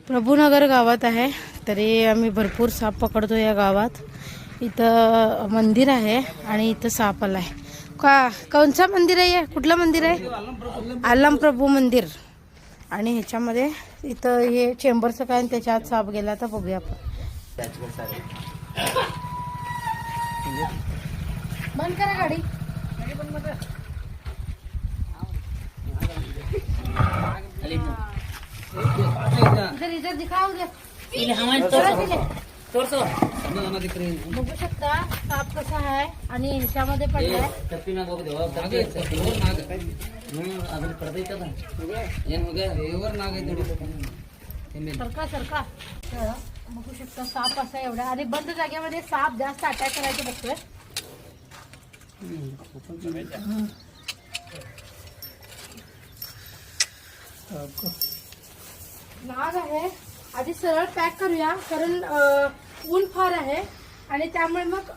प्रभूनगर गावात आहे, तरी आम्ही भरपूर साप पकडतो या गावात। इथं मंदिर आहे आणि इथं साप आलाय। कोणचं मंदिर आहे? कुठलं मंदिर आहे? आलम प्रभू मंदिर। आणि ह्याच्यामध्ये इथं हे चेंबरचं काय आणि त्याच्या आत साप गेला, तर बघूया आपण। बंद करा गाडी, बंद करा। इधर इधर दिखाओ, बघू शकता साप कसा आहे आणि ह्याच्यामध्ये पडलाय। सरका सरका बघू शकता साप असा एवढा, आणि बंद जागेमध्ये साप जास्त अटॅक करायचं बघतोय। नाग आहे, आधी सरळ पॅक करूया, कारण ऊन फार आहे आणि त्यामुळे मग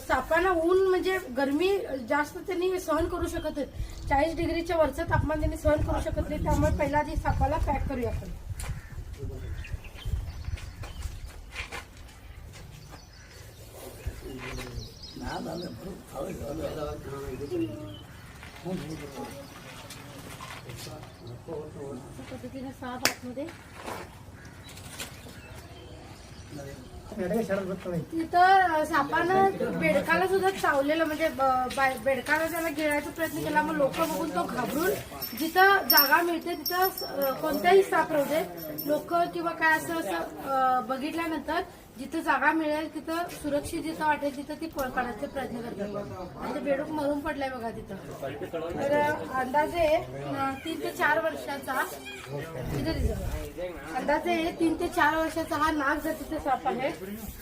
सापांना ऊन म्हणजे गरमी जास्त त्यांनी सहन करू शकत नाही। 40 डिग्रीच्या वरचं तापमान त्यांनी सहन करू शकत नाही, त्यामुळे पहिला आधी सापाला पॅक करूया आपण। पद्धतीने साप आतमध्ये तिथं सापानं बेडकाला सुद्धा चावलेलं, म्हणजे बेडकाला त्याला गिळायचा प्रयत्न केला। मग लोक बघून तो घाबरून जिथं जागा मिळते तिथं कोणत्याही साप राहू दे, लोक किंवा काय असं बघितल्यानंतर जिथं जागा मिळेल तिथं सुरक्षित जिथं वाटेल तिथं ती पळ काढायचे प्रयत्न करतात। आणि ते बेडूक मरून पडलाय बघा तिथं। तर अंदाजे 3 ते 4 वर्षाचा, अंदाजे 3 ते 4 वर्षाचा हा नाग जातीचा साप आहे।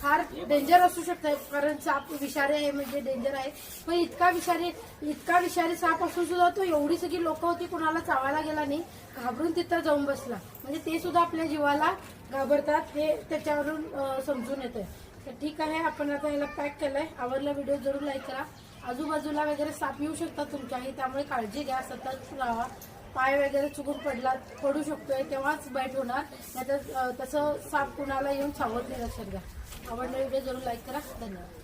फार डेंजर असू शकतो, कारण साप विषारी आहे, म्हणजे डेंजर आहे। पण इतका विषारी साप असून सुद्धा तो एवढी सगळी लोक होती, कुणाला चावायला गेला नाही, घाबरून तिथं जाऊन बसला। म्हणजे ते सुद्धा आपल्या जीवाला घाबरतात, हे त्याच्यावरून समजून येतंय। तर ठीक आहे, आपण आता याला पॅक केलंय। आवडला व्हिडिओ जरूर लाईक करा। आजूबाजूला वगैरे साप येऊ शकतात तुमच्याही, त्यामुळे काळजी घ्या, सतर्क राहा। पाय वगैरे चुकून पडू शकतोय तेव्हाच बाईट होणार, नाहीतर तसं साप कुणाला येऊन चावत नाही, लक्षात घ्या। आवडला व्हिडिओ जरूर लाईक करा। धन्यवाद।